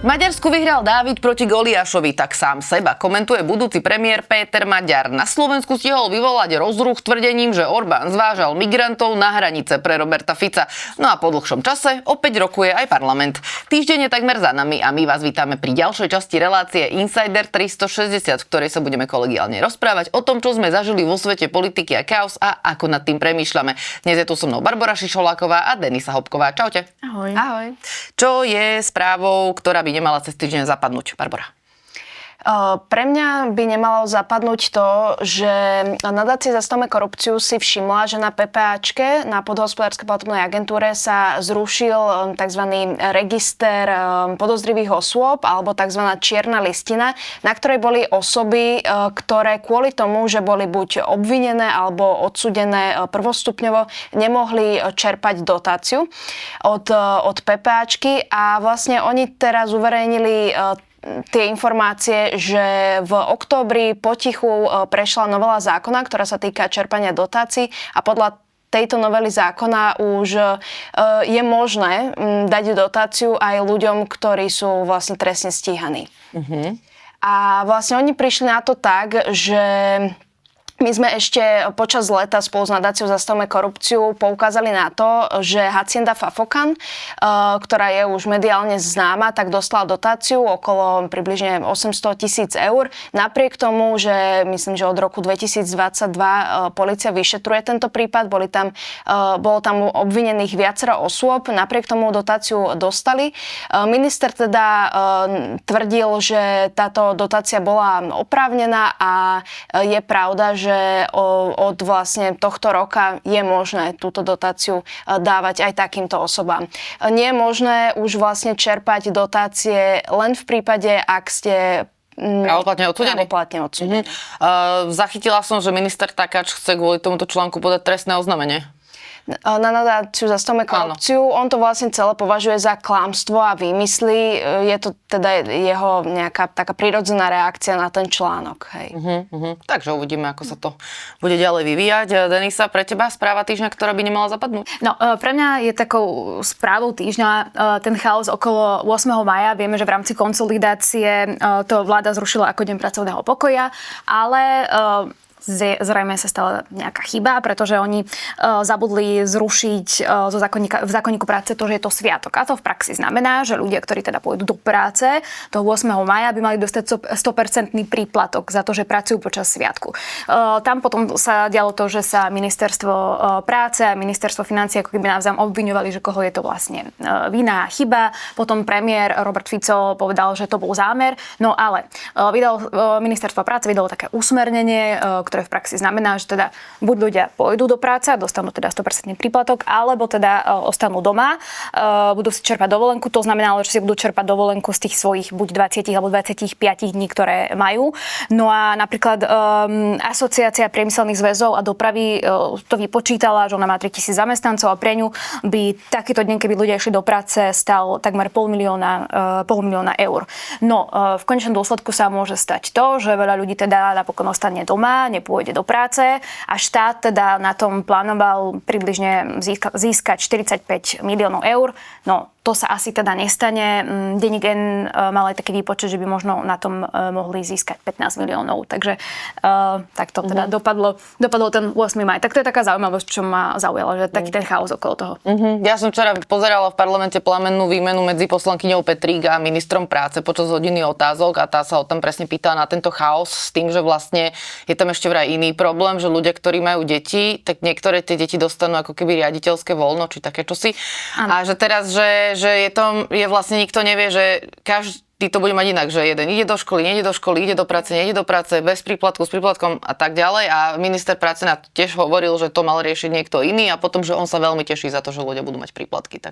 V Maďarsku vyhral Dávid proti Goliášovi, tak sám seba komentuje budúci premiér Péter Maďar. Na Slovensku stihol vyvolať rozruch tvrdením, že Orbán zvážal migrantov na hranice pre Roberta Fica. No a po dlhšom čase opäť rokuje aj parlament. Týždeň je takmer za nami a my vás vítame pri ďalšej časti relácie Insider 360, v ktorej sa budeme kolegiálne rozprávať o tom, čo sme zažili vo svete politiky a chaos a ako nad tým premýšľame. Dnes je tu so mnou Barbora Šišoláková a Denisa Hopková. Čaute. Ahoj. Ahoj. Čo je správou, ktorá by nemala cez týždeň zapadnúť, Barbara? Pre mňa by nemalo zapadnúť to, že nadácia Zastavme korupciu si všimla, že na PPAčke, na podhospodárskej platobnej agentúre sa zrušil tzv. Register podozrivých osôb alebo tzv. Čierna listina, na ktorej boli osoby, ktoré kvôli tomu, že boli buď obvinené alebo odsúdené prvostupňovo, nemohli čerpať dotáciu od PPAčky a vlastne oni teraz uverejnili tie informácie, že v októbri potichu prešla novela zákona, ktorá sa týka čerpania dotácií a podľa tejto novely zákona už je možné dať dotáciu aj ľuďom, ktorí sú vlastne trestne stíhaní. Uh-huh. A vlastne oni prišli na to tak, že my sme ešte počas leta spolu s nadáciou Zastavme korupciu poukázali na to, že Hacienda Fafokan, ktorá je už mediálne známa, tak dostala dotáciu okolo približne 800 000 eur. Napriek tomu, že myslím, že od roku 2022 polícia vyšetruje tento prípad, bolo tam obvinených viacero osôb, napriek tomu dotáciu dostali. Minister teda tvrdil, že táto dotácia bola oprávnená a je pravda, že od vlastne tohto roka je možné túto dotáciu dávať aj takýmto osobám. Nie je možné už vlastne čerpať dotácie len v prípade, ak ste právoplatne odsúdení. Zachytila som, že minister Takáč chce kvôli tomuto článku podať trestné oznámenie. Na nadáciu Zastavme korupciu. On to vlastne celé považuje za klamstvo a výmysly. Je to teda jeho nejaká taká prirodzená reakcia na ten článok. Hej. Takže uvidíme, ako sa to bude ďalej vyvíjať. Denisa, pre teba správa týždňa, ktorá by nemala zapadnúť? No, pre mňa je takou správou týždňa ten chaos okolo 8. mája. Vieme, že v rámci konsolidácie to vláda zrušila ako deň pracovného pokoja, ale zrejme sa stala nejaká chyba, pretože oni zabudli zrušiť v zákonníku práce to, že je to sviatok. A to v praxi znamená, že ľudia, ktorí teda pôjdu do práce toho 8. mája, by mali dostať 100% príplatok za to, že pracujú počas sviatku. Tam potom sa dialo to, že sa ministerstvo práce a ministerstvo financií ako keby navzájom obviňovali, že koho je to vlastne vina, chyba. Potom premiér Robert Fico povedal, že to bol zámer. No ale ministerstvo práce vydalo také usmernenie, ktoré v praxi znamená, že teda buď ľudia pôjdu do práce a dostanú teda 100% príplatok, alebo teda ostanú doma, budú si čerpať dovolenku. To znamená, že si budú čerpať dovolenku z tých svojich buď 20 alebo 25 dní, ktoré majú. No a napríklad Asociácia priemyselných zväzov a dopravy to vypočítala, že ona má 3000 zamestnancov a pre ňu by takýto deň, keby ľudia išli do práce, stal takmer 500 000 eur. No, v konečnom dôsledku sa môže stať to, že veľa ľudí teda napokon ostane doma, nepôjde do práce a štát teda na tom plánoval približne získať 45 miliónov eur. No, to sa asi teda nestane. Denník N mal aj taký výpočet, že by možno na tom mohli získať 15 miliónov. Takže tak to teda dopadlo ten 8. maj. Tak to je taká zaujímavosť, čo ma zaujala, že taký ten chaos okolo toho. Ja som včera pozerala v parlamente plamennú výmenu medzi poslankyňou Petrík a ministrom práce počas hodiny otázok a tá sa o tom presne pýtala na tento chaos s tým, že vlastne je tam ešte vraj iný problém, že ľudia, ktorí majú deti, tak niektoré tie deti dostanú ako keby riaditeľské voľno, či také čosi. A že teraz, že je vlastne nikto nevie, že každý to bude mať inak, že jeden ide do školy, nejde do školy, ide do práce, nejde do práce, bez príplatku, s príplatkom a tak ďalej. A minister práce tiež hovoril, že to mal riešiť niekto iný a potom, že on sa veľmi teší za to, že ľudia budú mať príplatky.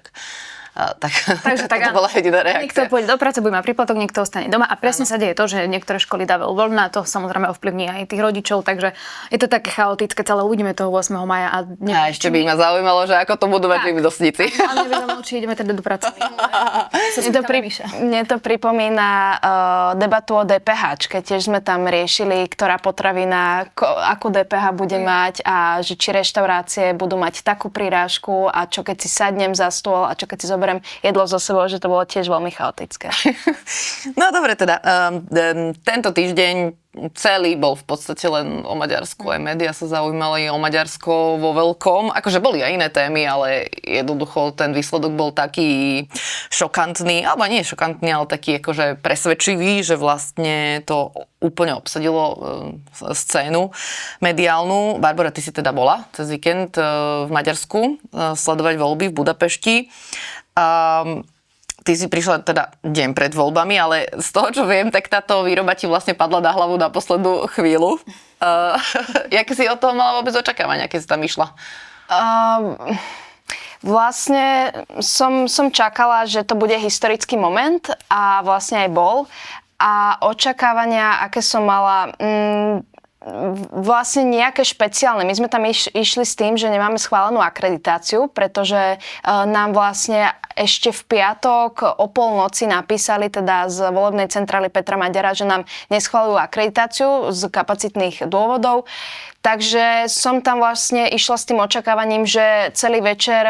Takže to bola jediná reakcia. Niekto pôjde do práce, bude mať príplatok, niekto ostane doma a presne sa deje to, že niektoré školy dávajú voľno a to samozrejme ovplyvní aj tých rodičov, takže je to také chaotické, celé uvidíme toho 8. maja. A ešte by ma zaujímalo, že ako to budú mať živnostníci. Ale nevedom, či ideme teda do práce. Mne to pripomína pripomína debatu o DPH. Tiež sme tam riešili, ktorá potravina, akú DPH bude mať a že či reštaurácie budú mať takú prirážku a čo keď si sadnem za stôl a čo keď si zoberiem jedlo zo sebou, že to bolo tiež veľmi chaotické. No dobre, teda tento týždeň celý bol v podstate len o Maďarsku. Aj médiá sa zaujímali o Maďarsko vo veľkom. Akože boli aj iné témy, ale jednoducho ten výsledok bol taký šokantný, alebo nie šokantný, ale taký akože presvedčivý, že vlastne to úplne obsadilo scénu mediálnu. Barbora, ty si teda bola cez víkend v Maďarsku sledovať voľby v Budapešti. Ty si prišla teda deň pred voľbami, ale z toho, čo viem, tak táto výroba ti vlastne padla na hlavu na poslednú chvíľu. Jaké si od toho mala vôbec očakávania, keď si tam išla? Vlastne som čakala, že to bude historický moment a vlastne aj bol. A očakávania, aké som mala... vlastne nejaké špeciálne. My sme tam išli s tým, že nemáme schválenú akreditáciu, pretože nám vlastne ešte v piatok o polnoci napísali teda z volebnej centrály Petra Maďara, že nám neschváľujú akreditáciu z kapacitných dôvodov. Takže som tam vlastne išla s tým očakávaním, že celý večer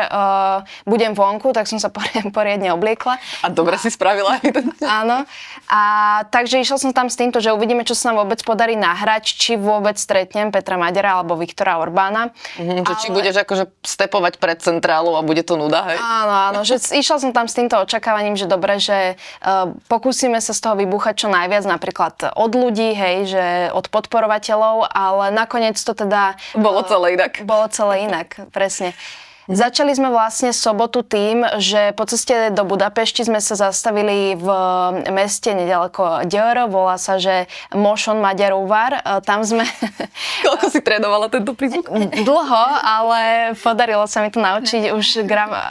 budem vonku, tak som sa poriadne obliekla. A dobre si spravila. Áno. A takže išla som tam s týmto, že uvidíme, čo sa nám vôbec podarí nahrať, či vôbec stretnem Petra Maďara alebo Viktora Orbána. Či budeš akože stepovať pred centrálou a bude to nuda, hej? Áno, že išla som tam s týmto očakávaním, že dobre, že pokúsime sa z toho vybúchať čo najviac, napríklad od ľudí, hej, že od podporovateľov, ale nakoniec to teda... Bolo celé inak. Bolo celé inak, presne. Začali sme vlastne sobotu tým, že po ceste do Budapešti sme sa zastavili v meste nedaleko Győr, volá sa, že Moson Magyaróvár. Tam sme... Koľko si trénovala tento prízvuk? Dlho, ale podarilo sa mi to naučiť už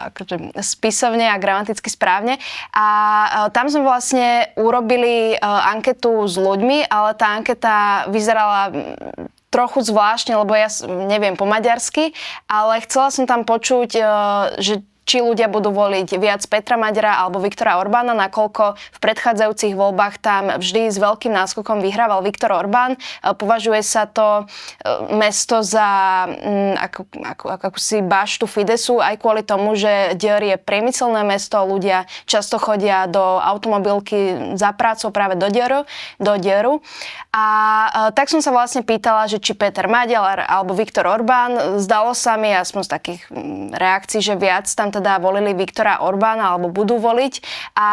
akože spisovne a gramaticky správne. A tam sme vlastne urobili anketu s ľuďmi, ale tá anketa vyzerala trochu zvláštne, lebo ja neviem po maďarsky, ale chcela som tam počuť, že či ľudia budú voliť viac Petra Maďara alebo Viktora Orbána, nakoľko v predchádzajúcich voľbách tam vždy s veľkým náskokom vyhrával Viktor Orbán. Považuje sa to mesto za akúsi baštu Fidesu, aj kvôli tomu, že Győr je priemyselné mesto, ľudia často chodia do automobilky za prácou práve do Győru. A tak som sa vlastne pýtala, že či Peter Maďar alebo Viktor Orbán. Zdalo sa mi, aspoň z takých reakcií, že viac tam teda volili Viktora Orbána alebo budú voliť. A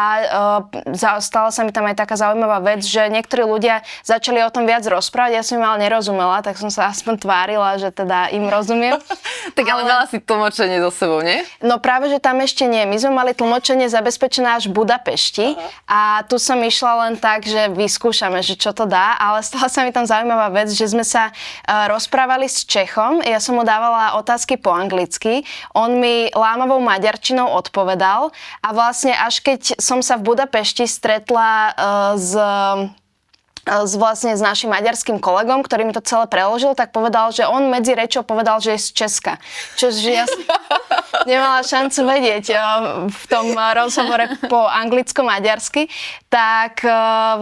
stala sa mi tam aj taká zaujímavá vec, že niektorí ľudia začali o tom viac rozprávať. Ja som im ale nerozumela, tak som sa aspoň tvárila, že teda im rozumiem. Tak ale mala si tlmočenie so sebou, nie? No práve, že tam ešte nie. My sme mali tlmočenie zabezpečené až v Budapešti. A tu som išla len tak, že vyskúšame, že čo to dá, ale stala sa mi tam zaujímavá vec, že sme sa rozprávali s Čechom. Ja som mu dávala otázky po anglicky. On mi lámavou maďarčinou odpovedal a vlastne až keď som sa v Budapešti stretla vlastne s našim maďarským kolegom, ktorý mi to celé preložil, tak povedal, že on medzi rečou povedal, že je z Česka. Čože ja som nemala šancu vedieť v tom rozhovore po anglicko-maďarsky, tak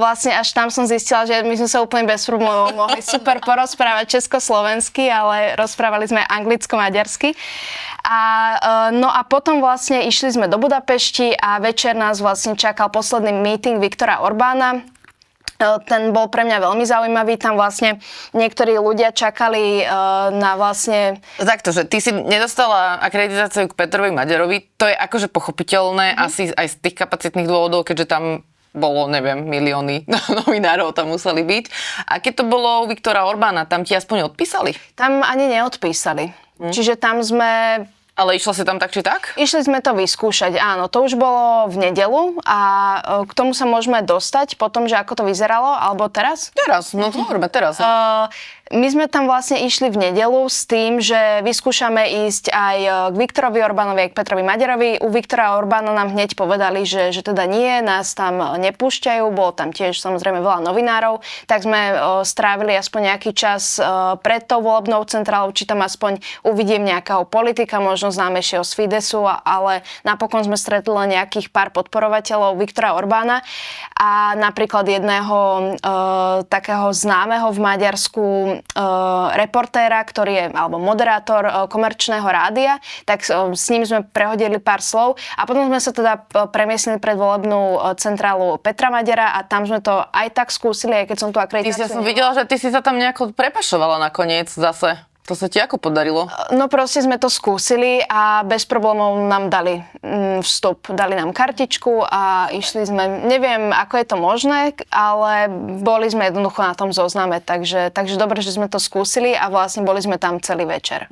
vlastne až tam som zistila, že my sme sa úplne bez problémov mohli super porozprávať československy, ale rozprávali sme anglicko-maďarsky. No a potom vlastne išli sme do Budapešti a večer nás vlastne čakal posledný meeting Viktora Orbána. Ten bol pre mňa veľmi zaujímavý, tam vlastne niektorí ľudia čakali na vlastne... Takto, že ty si nedostala akreditáciu k Petrovi Maďarovi, to je akože pochopiteľné, asi aj z tých kapacitných dôvodov, keďže tam bolo, neviem, milióny novinárov tam museli byť. A keď to bolo u Viktora Orbána, tam ti aspoň odpísali? Tam ani neodpísali. Čiže tam sme... Ale išla si tam tak či tak? Išli sme to vyskúšať, áno. To už bolo v nedeľu a k tomu sa môžeme dostať potom, že ako to vyzeralo, alebo teraz? Teraz, no to hovoríme teraz. My sme tam vlastne išli v nedeľu s tým, že vyskúšame ísť aj k Viktorovi Orbánovi, aj k Petrovi Maďarovi. U Viktora Orbána nám hneď povedali, že teda nie, nás tam nepúšťajú, bolo tam tiež samozrejme veľa novinárov, tak sme strávili aspoň nejaký čas pred tou volebnou centrálou, či tam aspoň uvidím nejakého politika, možno známejšieho z Fidesu, ale napokon sme stretli len nejakých pár podporovateľov Viktora Orbána a napríklad jedného takého známeho v Maďarsku reportéra, ktorý je, alebo moderátor komerčného rádia, tak s ním sme prehodili pár slov a potom sme sa teda premiestnili pred volebnú centrálu Petra Maďara a tam sme to aj tak skúsili, aj keď som tu akreditáciu. Ja som videla, že ty si sa tam nejako prepašovala nakoniec zase. To sa ti ako podarilo? No proste sme to skúsili a bez problémov nám dali vstup. Dali nám kartičku a išli sme, neviem ako je to možné, ale boli sme jednoducho na tom zozname, takže dobre, že sme to skúsili a vlastne boli sme tam celý večer.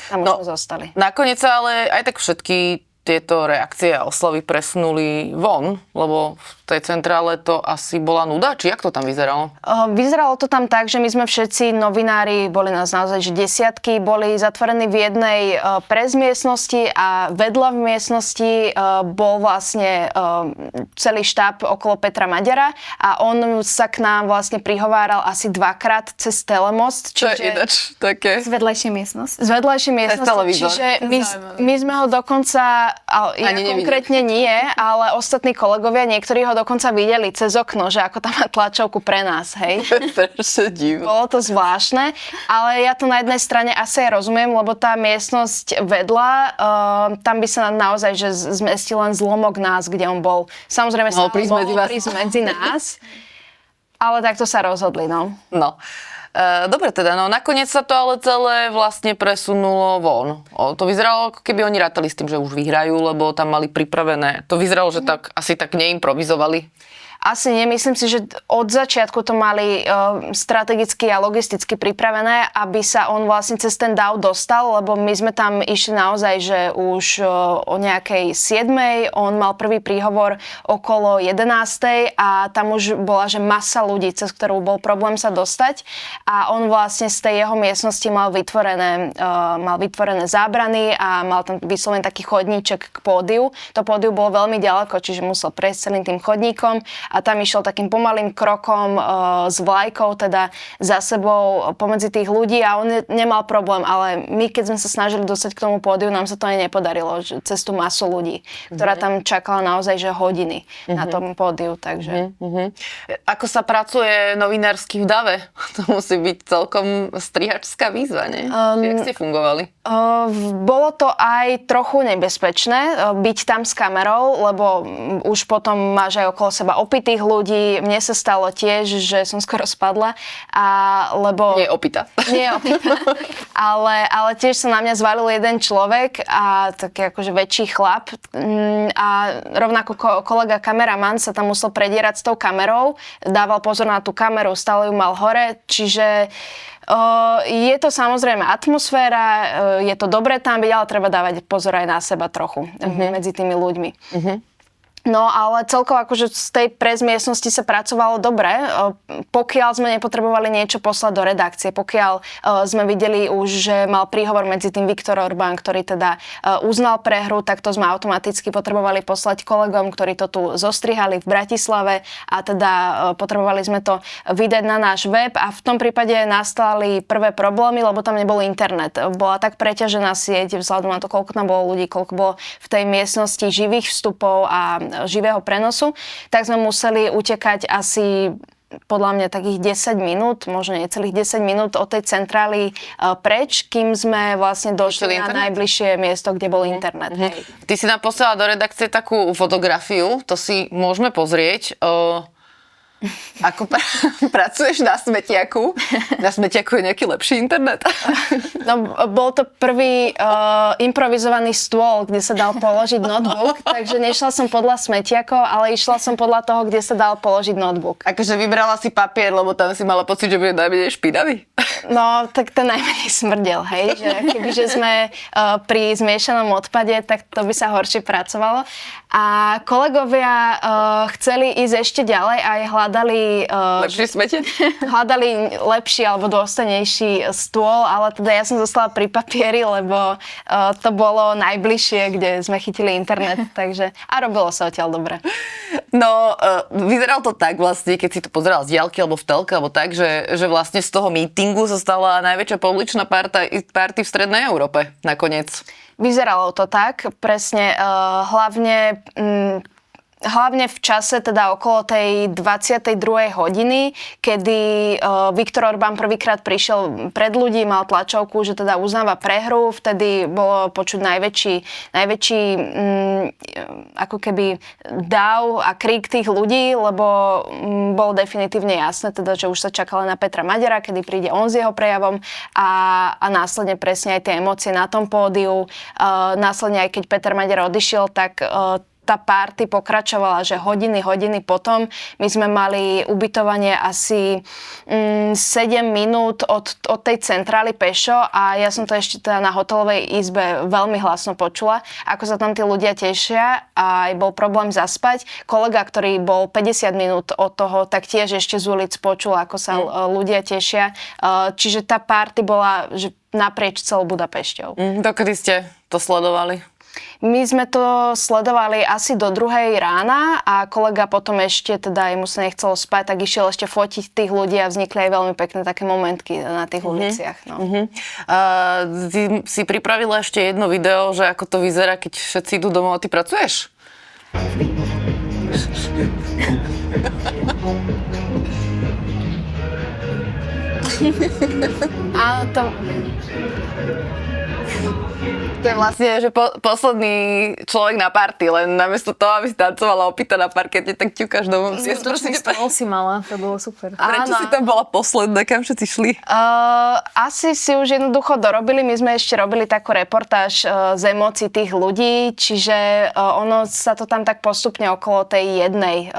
Tam už sme zostali. Nakoniec sa ale aj tak všetky tieto reakcie a oslavy presunuli von, lebo v tej centrále to asi bola nuda, či jak to tam vyzeralo? Vyzeralo to tam tak, že my sme všetci novinári, boli nás naozaj že desiatky, boli zatvorení v jednej prezmiestnosti a vedľa v miestnosti bol vlastne celý štáb okolo Petra Maďara a on sa k nám vlastne prihováral asi dvakrát cez telemost. Čo je ináč také? Z vedľajšej miestnosti. Z vedľajšej miestnosti, čiže my sme ho dokonca, ja konkrétne nie, ale ostatní kolegovia, niektorí ho dokonca videli cez okno, že ako tam má tlačovku pre nás, hej. Strašne divné. Bolo to zvláštne, ale ja to na jednej strane asi aj rozumiem, lebo tá miestnosť vedľa, tam by sa naozaj že zmestil len zlomok nás, kde on bol. Samozrejme sa mohol prísť medzi nás, ale takto sa rozhodli, no. No. Dobre teda, no nakoniec sa to ale celé vlastne presunulo von. To vyzeralo, ako keby oni rátali s tým, že už vyhrajú, lebo tam mali pripravené. To vyzeralo, že tak asi tak neimprovizovali. Asi nemyslím si, že od začiatku to mali strategicky a logisticky pripravené, aby sa on vlastne cez ten dáv dostal, lebo my sme tam išli naozaj, že už o nejakej 7:00, on mal prvý príhovor okolo 11:00 a tam už bola, že masa ľudí, cez ktorú bol problém sa dostať a on vlastne z tej jeho miestnosti mal vytvorené zábrany a mal tam vyslovene taký chodníček k pódiu. To pódiu bolo veľmi ďaleko, čiže musel prejsť celým tým chodníkom a tam išiel takým pomalým krokom s vlajkou, teda za sebou pomedzi tých ľudí a on nemal problém, ale my keď sme sa snažili dostať k tomu pódiu, nám sa to aj nepodarilo, že cez tú masu ľudí, ktorá tam čakala naozaj že hodiny na tom pódiu, takže. Ako sa pracuje novinársky v dave? To musí byť celkom strihačská výzva, nie? Jak ste fungovali? Bolo to aj trochu nebezpečné byť tam s kamerou, lebo už potom máš aj okolo seba opitých ľudí. Mne sa stalo tiež, že som skoro spadla. Nie je opitá. Nie je opitá. Ale tiež sa na mňa zvalil jeden človek a taký akože väčší chlap. A rovnako kolega kameraman sa tam musel predierať s tou kamerou. Dával pozor na tú kameru, stále ju mal hore. Čiže je to samozrejme atmosféra, je to dobré tam byť, ale treba dávať pozor aj na seba trochu medzi tými ľuďmi. No ale celkovo akože z tej prezmiestnosti sa pracovalo dobre, pokiaľ sme nepotrebovali niečo poslať do redakcie, pokiaľ sme videli už, že mal príhovor medzi tým Viktor Orbán, ktorý teda uznal prehru, tak to sme automaticky potrebovali poslať kolegom, ktorí to tu zostrihali v Bratislave a teda potrebovali sme to vydať na náš web a v tom prípade nastali prvé problémy, lebo tam nebol internet. Bola tak preťažená sieť vzhľadom na to, koľko tam bolo ľudí, koľko bolo v tej miestnosti živých vstupov a živého prenosu, tak sme museli utekať asi podľa mňa takých 10 minút, možno necelých 10 minút od tej centrály preč, kým sme vlastne došli na najbližšie miesto, kde bol internet. Ty si nám posielala do redakcie takú fotografiu, to si môžeme pozrieť. Ako pracuješ na Smetiaku? Na Smetiaku je nejaký lepší internet? No, bol to prvý improvizovaný stôl, kde sa dal položiť notebook, takže nešla som podľa Smetiakov, ale išla som podľa toho, kde sa dal položiť notebook. Akože vybrala si papier, lebo tam si mala pocit, že bude najmenej špinavý? No, tak ten najmenej smrdel, hej. Že kebyže sme pri zmiešanom odpade, tak to by sa horšie pracovalo. A kolegovia chceli ísť ešte ďalej a aj hľadali hľadali... Lepšie smete? Hľadali lepší alebo dôstojnejší stôl, ale teda ja som zostala pri papieri, lebo to bolo najbližšie, kde sme chytili internet, takže a robilo sa odtiaľ dobre. No, vyzeralo to tak vlastne, keď si to pozeral z diaľky alebo v telke, alebo tak, že vlastne z toho meetingu sa stala najväčšia pouličná party v Strednej Európe nakoniec. Vyzeralo to tak, presne, hlavne v čase teda okolo tej 22. hodiny, kedy Viktor Orbán prvýkrát prišiel pred ľudí, mal tlačovku, že teda uznáva prehru, vtedy bolo počuť najväčší ako keby dáv a krík tých ľudí, lebo bolo definitívne jasné, teda, že už sa čakalo na Petra Maďara, kedy príde on s jeho prejavom a následne presne aj tie emócie na tom pódiu. Následne aj keď Peter Maďar odišiel, tak tá party pokračovala, že hodiny potom. My sme mali ubytovanie asi 7 minút od tej centrály pešo a ja som to ešte teda na hotelovej izbe veľmi hlasno počula, ako sa tam tí ľudia tešia a aj bol problém zaspať. Kolega, ktorý bol 50 minút od toho, tak tiež ešte z ulic počul, ako sa ľudia tešia. Čiže tá party bola že naprieč celou Budapešťou. Dokedy ste to sledovali? My sme to sledovali asi do 2:00 rána a kolega potom ešte, teda jemu sa nechcelo spať, tak išiel ešte fotiť tých ľudí a vznikli aj veľmi pekné také momentky na tých uliciach. No. Ty si pripravila ešte jedno video, že ako to vyzerá, keď všetci idú domov a ty pracuješ? Áno, to... To je vlastne, že posledný človek na party, len namiesto toho, aby si tancovala opýta na parkete, tak ťukáš domov. Si mala, to bolo super. Prečo si tam bola posledná? Kam všetci šli? Asi si už jednoducho dorobili. My sme ešte robili takú reportáž z emócií tých ľudí, čiže ono sa to tam tak postupne okolo tej jednej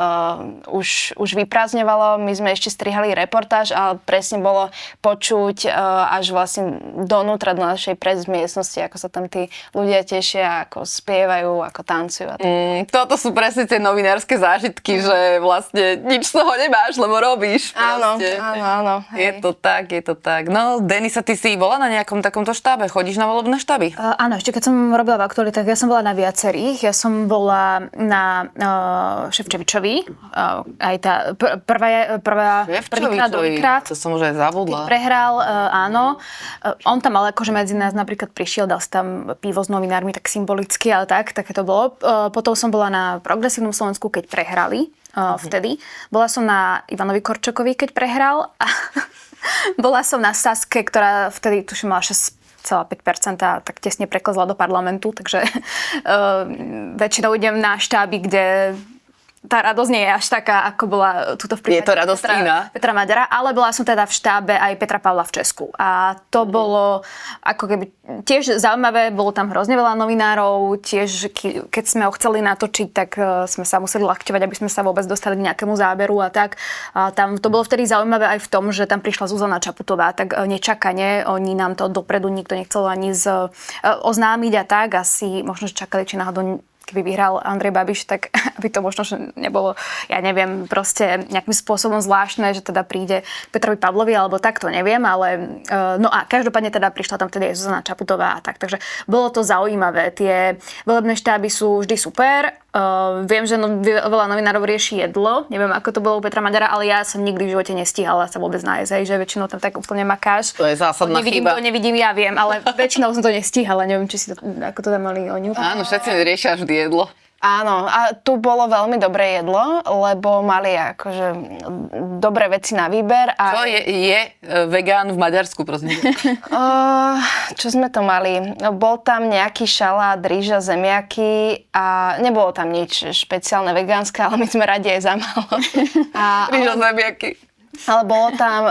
už vyprázdňovalo. My sme ešte strihali reportáž, ale presne bolo počuť až vlastne donútra do našej miestnosti, ako sa tam tí ľudia tešia, ako spievajú, ako tancujú. Toto sú presne tie novinárske zážitky, že vlastne nič z toho nemáš, lebo robíš. Áno. Je to tak. No, Denisa, ty si bola na nejakom takomto štábe? Chodíš na volebné štáby? Áno, ešte keď som robila v Aktuálne, tak ja som bola na viacerých. Ja som bola na Šefčovičovi, aj tá prvýkrát. To som už aj zabudla. Keď prehral, áno. On tam ale akože medzi nás napríklad prišiel, dal si tam pivo s novinármi, tak symbolicky, ale také to bolo. Potom som bola na Progresívnom Slovensku, keď prehrali vtedy. Bola som na Ivanovi Korčokovi, keď prehral. A bola som na Saske, ktorá vtedy tuším mala 6,5% a tak tesne preklzla do parlamentu, takže väčšinou idem na štáby, kde tá radosť nie je až taká, ako bola tuto v prípade je to radosť iná. Petra Maďara, ale bola som teda v štábe aj Petra Pavla v Česku. A to bolo ako keby tiež zaujímavé, bolo tam hrozne veľa novinárov, tiež keď sme ho chceli natočiť, tak sme sa museli lakťovať, aby sme sa vôbec dostali k nejakému záberu a tak. A tam to bolo vtedy zaujímavé aj v tom, že tam prišla Zuzana Čaputová, tak nečakane, oni nám to dopredu nikto nechcel ani oznámiť a tak, asi možno čakali, či náhodou keby vyhral Andrej Babiš, tak aby to možno nebolo, ja neviem, proste nejakým spôsobom zvláštne, že teda príde Petrovi Pavlovi, alebo tak, to neviem, ale no a každopádne teda prišla tam tedy aj Zuzana Čaputová a tak, takže bolo to zaujímavé. Tie volebné štáby sú vždy super. Viem, že veľa novinárov rieši jedlo, neviem, ako to bolo u Petra Maďara, ale ja som nikdy v živote nestihala sa vôbec nájsť, že väčšinou tam tak úplne makáš. To je zásadná chyba. To nevidím, ja viem, ale väčšinou som to nestíhala, neviem, či si to, ako to tam mali oni. Áno, všetci riešia vždy jedlo. Áno, a tu bolo veľmi dobré jedlo, lebo mali akože dobré veci na výber. A... Čo je vegán v Maďarsku, prosím? Čo sme to mali? Bol tam nejaký šalát, rýža, zemiaky a nebolo tam nič špeciálne vegánske, ale my sme radi aj za málo. Rýža, zemiaky. Ale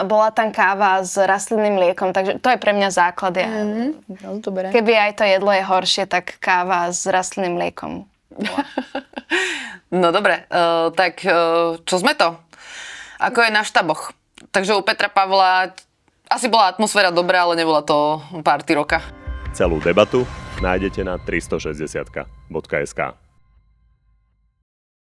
bola tam káva s rastlinným mliekom, takže to je pre mňa základ. No, dobre. Keby aj to jedlo je horšie, tak káva s rastlinným mliekom. No dobre, tak čo sme to? Ako je na štáboch? Takže u Petra Pavla asi bola atmosféra dobrá, ale nebola to party roka. Celú debatu nájdete na 360.sk.